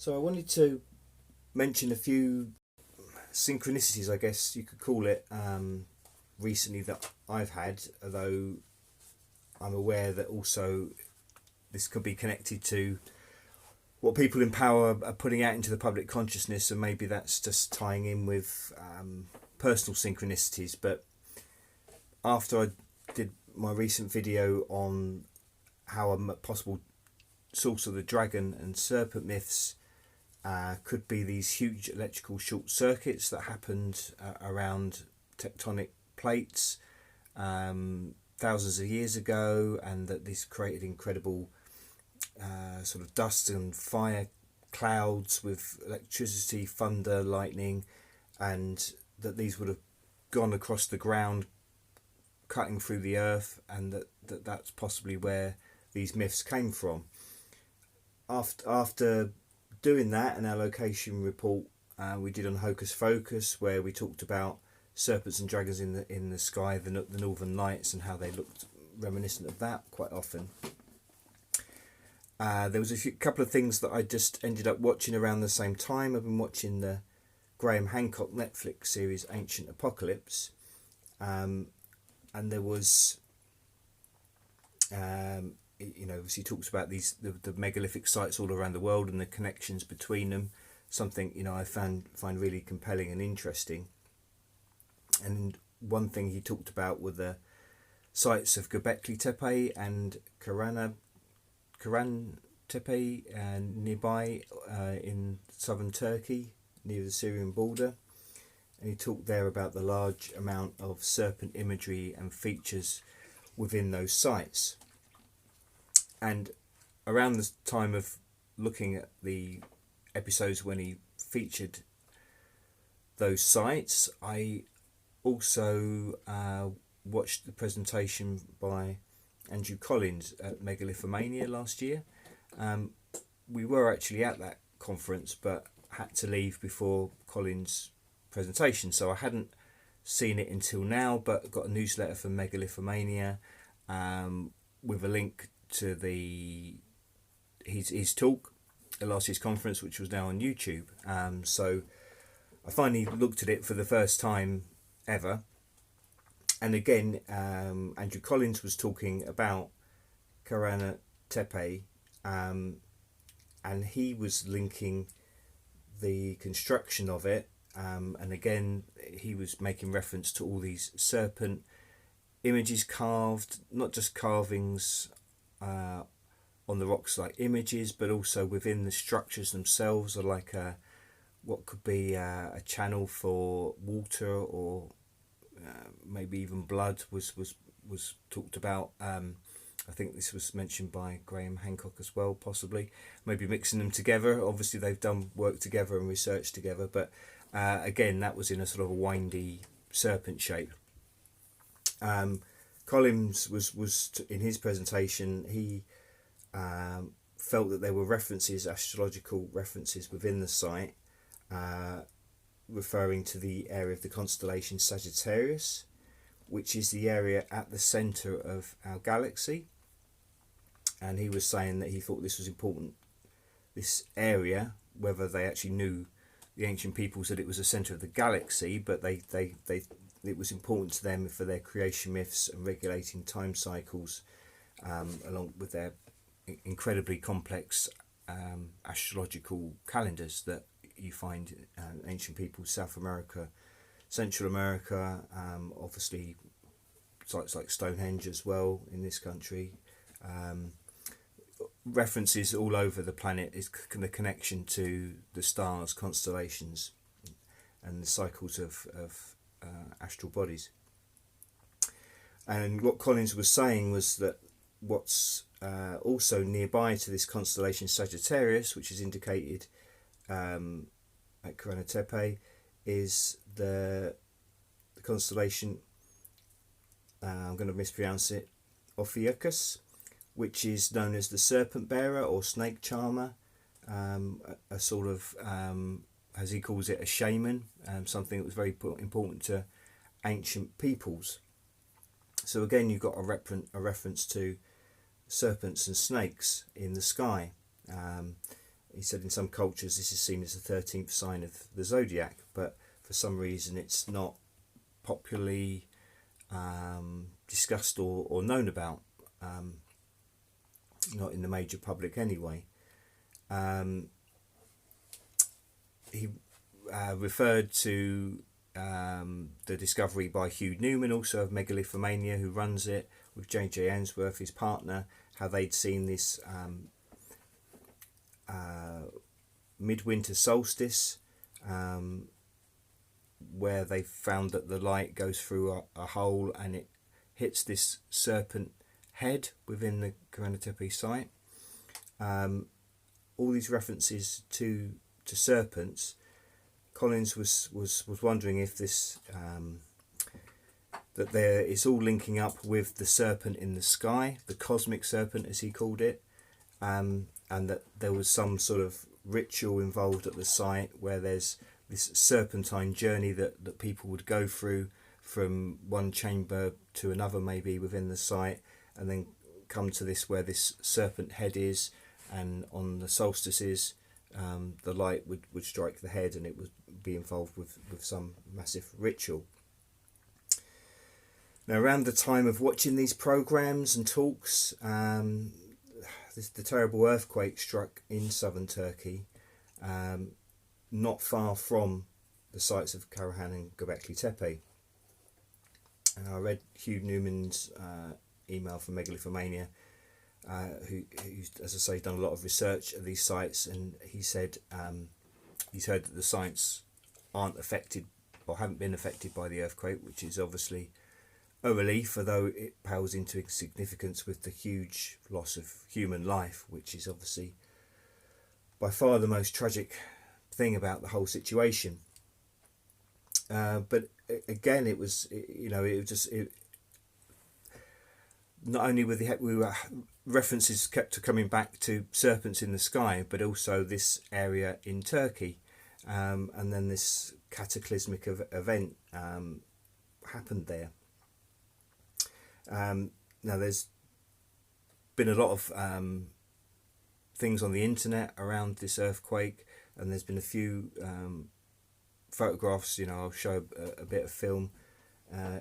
So I wanted to mention a few synchronicities, I guess you could call it, recently that I've had, although I'm aware that also this could be connected to what people in power are putting out into the public consciousness, and maybe that's just tying in with personal synchronicities. But after I did my recent video on how a possible source of the dragon and serpent myths could be these huge electrical short circuits that happened around tectonic plates thousands of years ago, and that this created incredible sort of dust and fire clouds with electricity, thunder, lightning, and that these would have gone across the ground, cutting through the earth, and that's possibly where these myths came from. After doing that, and our location report we did on Hocus Focus, where we talked about serpents and dragons in the sky, the northern lights, and how they looked reminiscent of that quite often. There was a couple of things that I just ended up watching around the same time. I've been watching the Graham Hancock Netflix series Ancient Apocalypse, and there was obviously talks about the megalithic sites all around the world and the connections between them, something I find really compelling and interesting. And one thing he talked about were the sites of Göbekli Tepe and Karan Tepe nearby in southern Turkey near the Syrian border, and he talked there about the large amount of serpent imagery and features within those sites. And around the time of looking at the episodes when he featured those sites, I also watched the presentation by Andrew Collins at Megalithomania last year. We were actually at that conference but had to leave before Collins' presentation, so I hadn't seen it until now, but got a newsletter from Megalithomania with a link to his talk at last year's conference, which was now on YouTube. So I finally looked at it for the first time ever, and again Andrew Collins was talking about Karan Tepe, and he was linking the construction of it, and again he was making reference to all these serpent images carved, not just carvings on the rocks like images, but also within the structures themselves, are like what could be a channel for water, or maybe even blood was talked about. I think this was mentioned by Graham Hancock as well, possibly maybe mixing them together. Obviously they've done work together and research together, but again that was in a sort of a windy serpent shape. Collins was in his presentation, he felt that there were references, astrological references within the site, referring to the area of the constellation Sagittarius, which is the area at the centre of our galaxy. And he was saying that he thought this was important, this area, whether they actually knew, the ancient peoples, that it was the centre of the galaxy, but it was important to them for their creation myths and regulating time cycles, along with their incredibly complex astrological calendars that you find in ancient peoples, South America, Central America, obviously sites like Stonehenge as well in this country. References all over the planet is the connection to the stars, constellations, and the cycles of astral bodies. And what Collins was saying was that what's also nearby to this constellation Sagittarius, which is indicated at Karan Tepe, is the constellation, I'm going to mispronounce it, Ophiuchus, which is known as the serpent bearer or snake charmer, a sort of, as he calls it, a shaman, something that was very important to ancient peoples. So again, you've got a reference to serpents and snakes in the sky. he said in some cultures this is seen as the 13th sign of the zodiac, but for some reason it's not popularly discussed or known about, not in the major public anyway. He referred to the discovery by Hugh Newman, also of Megalithomania, who runs it, with J.J. Ainsworth, his partner, how they'd seen this midwinter solstice, where they found that the light goes through a hole and it hits this serpent head within the Karanatepe site. All these references to serpents. Collins was wondering if this that there is all linking up with the serpent in the sky, the Cosmic Serpent as he called it, and that there was some sort of ritual involved at the site where there's this serpentine journey that people would go through from one chamber to another, maybe within the site, and then come to this where this serpent head is, and on the solstices the light would strike the head and it would be involved with some massive ritual. Now, around the time of watching these programs and talks, the terrible earthquake struck in southern Turkey, not far from the sites of Karahan and Göbekli Tepe. And I read Hugh Newman's email from Megalithomania, who, as I say, done a lot of research at these sites, and he said he's heard that the sites aren't affected or haven't been affected by the earthquake, which is obviously a relief, although it pales into insignificance with the huge loss of human life, which is obviously by far the most tragic thing about the whole situation. But again, it was not only were references kept coming back to serpents in the sky, but also this area in Turkey, and then this cataclysmic event happened there. Now, there's been a lot of things on the internet around this earthquake, and there's been a few photographs. I'll show a bit of film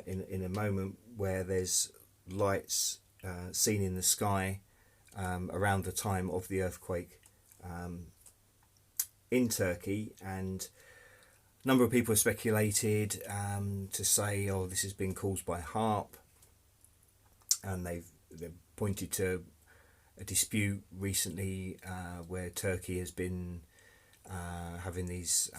in a moment, where there's lights seen in the sky around the time of the earthquake in Turkey, and a number of people have speculated to say, oh, this has been caused by HAARP, and they've pointed to a dispute recently where Turkey has been having these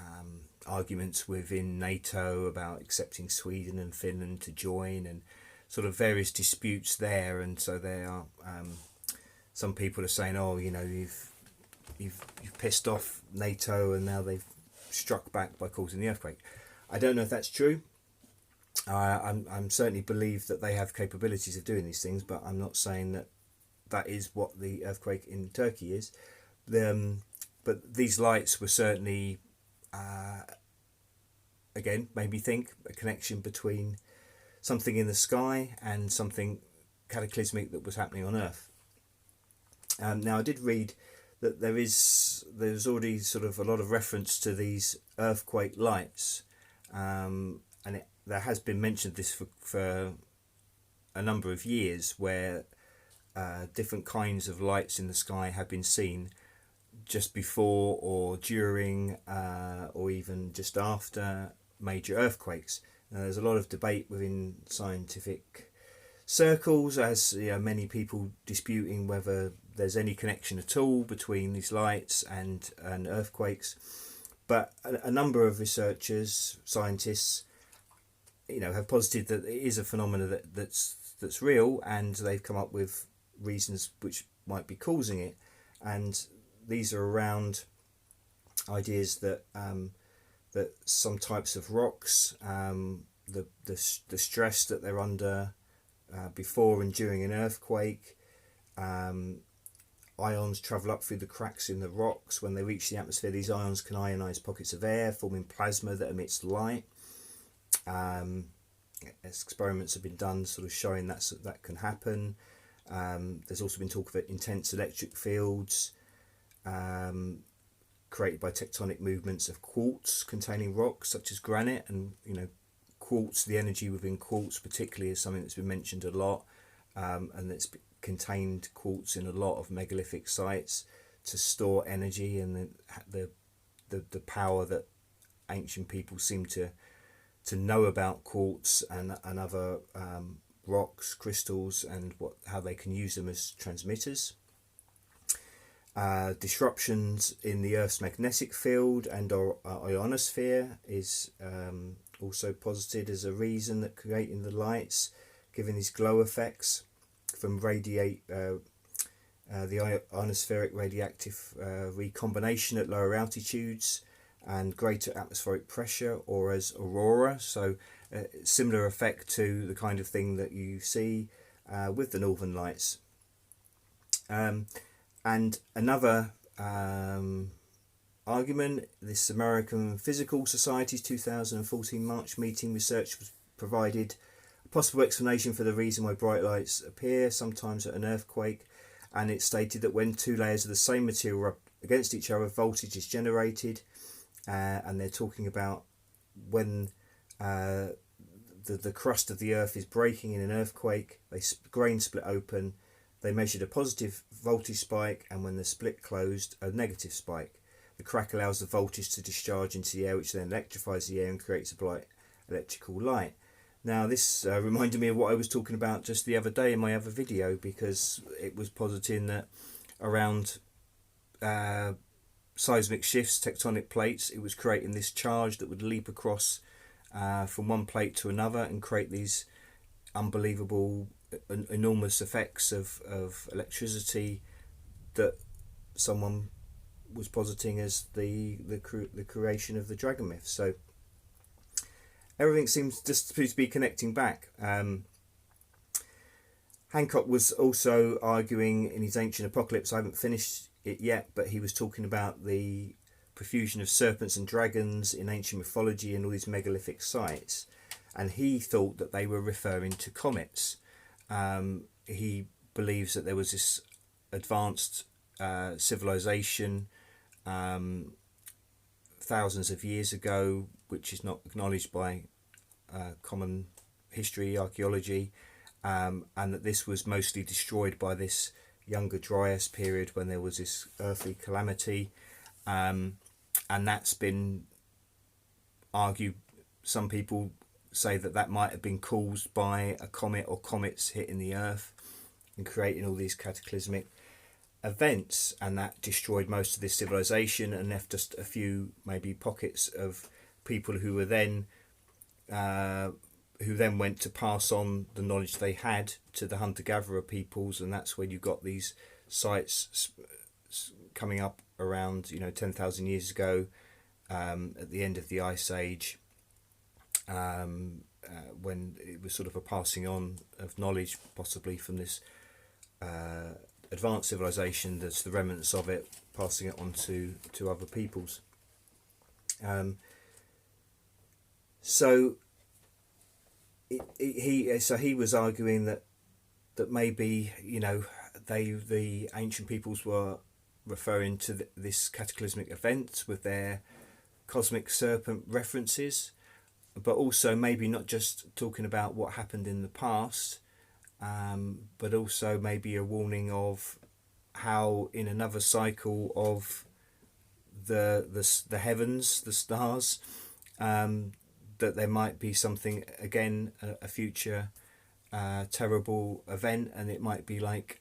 arguments within NATO about accepting Sweden and Finland to join, and sort of various disputes there. And so there are some people are saying, oh, you've pissed off NATO and now they've struck back by causing the earthquake. I don't know if that's true. I'm certainly believe that they have capabilities of doing these things, but I'm not saying that is what the earthquake in Turkey is. But these lights were certainly, again, made me think a connection between something in the sky and something cataclysmic that was happening on Earth. Now, I did read that there's already sort of a lot of reference to these earthquake lights, and there has been mentioned this for a number of years, where different kinds of lights in the sky have been seen just before or during or even just after major earthquakes. Now, there's a lot of debate within scientific circles, as many people disputing whether there's any connection at all between these lights and earthquakes. But a number of researchers, scientists, have posited that it is a phenomenon that's real, and they've come up with reasons which might be causing it. And these are around ideas that that some types of rocks, the stress that they're under before and during an earthquake, ions travel up through the cracks in the rocks. When they reach the atmosphere, these ions can ionize pockets of air, forming plasma that emits light. Experiments have been done sort of showing that can happen. There's also been talk of intense electric fields. created by tectonic movements of quartz containing rocks such as granite. And quartz, the energy within quartz particularly, is something that's been mentioned a lot, and that's contained quartz in a lot of megalithic sites to store energy, and the power that ancient people seem to know about quartz and other rocks, crystals, and how they can use them as transmitters. Disruptions in the Earth's magnetic field and our ionosphere is also posited as a reason that creating the lights, giving these glow effects from the ionospheric radioactive recombination at lower altitudes and greater atmospheric pressure, or as aurora. So similar effect to the kind of thing that you see with the Northern Lights. And another argument, this American Physical Society's 2014 March meeting research was provided a possible explanation for the reason why bright lights appear sometimes at an earthquake, and it stated that when two layers of the same material rub against each other, voltage is generated, and they're talking about when the crust of the earth is breaking in an earthquake, grain split open. They measured a positive voltage spike, and when the split closed, a negative spike. The crack allows the voltage to discharge into the air, which then electrifies the air and creates a bright electrical light. Now this reminded me of what I was talking about just the other day in my other video, because it was positing that around seismic shifts, tectonic plates, it was creating this charge that would leap across from one plate to another and create these unbelievable, enormous effects of electricity that someone was positing as the creation of the dragon myth. So everything seems just to be connecting back. Hancock was also arguing in his Ancient Apocalypse, I haven't finished it yet, but he was talking about the profusion of serpents and dragons in ancient mythology and all these megalithic sites, and he thought that they were referring to comets. He believes that there was this advanced civilization thousands of years ago, which is not acknowledged by common history, archaeology, and that this was mostly destroyed by this Younger Dryas period when there was this earthly calamity, and that's been argued. Some people say that might have been caused by a comet or comets hitting the earth and creating all these cataclysmic events, and that destroyed most of this civilization and left just a few maybe pockets of people who were then went to pass on the knowledge they had to the hunter-gatherer peoples, and that's when you got these sites coming up around 10,000 years ago, at the end of the Ice Age, when it was sort of a passing on of knowledge, possibly from this advanced civilization, that's the remnants of it, passing it on to other peoples. So he was arguing that maybe the ancient peoples were referring to this cataclysmic event with their Cosmic Serpent references, but also maybe not just talking about what happened in the past, but also maybe a warning of how in another cycle of the heavens, the stars, that there might be something again, a future terrible event, and it might be like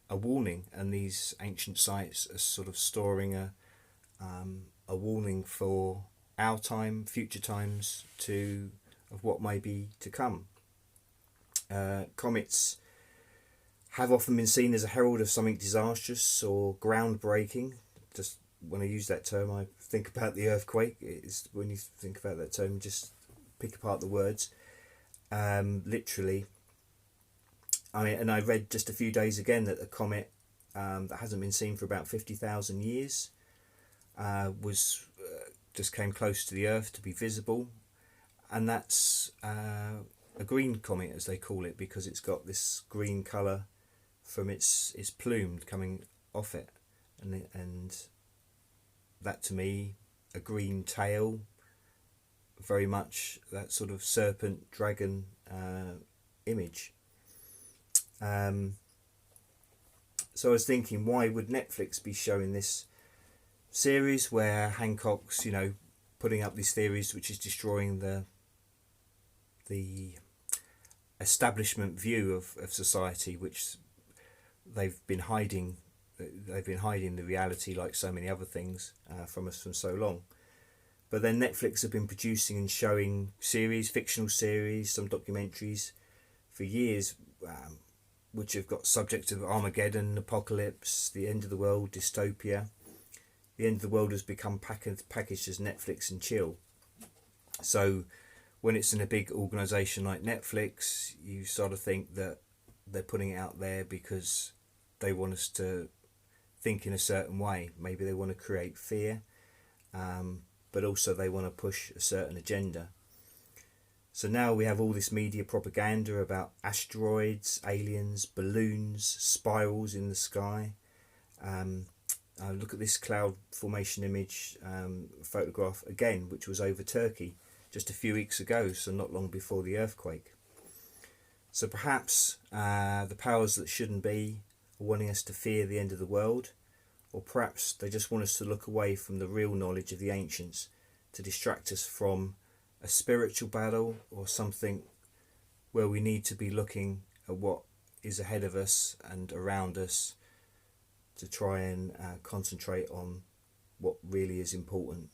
a warning, and these ancient sites are sort of storing a warning for our time, future times, of what may be to come. Comets have often been seen as a herald of something disastrous or groundbreaking. Just when I use that term, I think about the earthquake. It's when you think about that term, just pick apart the words. Literally. And I read just a few days again that a comet that hasn't been seen for about 50,000 years was just came close to the Earth to be visible, and that's a green comet, as they call it, because it's got this green colour from its plume coming off it, and that to me, a green tail, very much that sort of serpent dragon image. So I was thinking, why would Netflix be showing this series where Hancock's, putting up these theories which is destroying the establishment view of society, which they've been hiding the reality, like so many other things, from us from so long. But then Netflix have been producing and showing series, fictional series, some documentaries for years, which have got subjects of Armageddon, apocalypse, the end of the world, dystopia. The end of the world has become packaged as Netflix and chill. So when it's in a big organisation like Netflix, you sort of think that they're putting it out there because they want us to think in a certain way. Maybe they want to create fear, but also they want to push a certain agenda. So now we have all this media propaganda about asteroids, aliens, balloons, spirals in the sky. Look at this cloud formation image photograph again, which was over Turkey just a few weeks ago, so not long before the earthquake. So perhaps the powers that shouldn't be are wanting us to fear the end of the world, or perhaps they just want us to look away from the real knowledge of the ancients to distract us from a spiritual battle or something where we need to be looking at what is ahead of us and around us to try and concentrate on what really is important.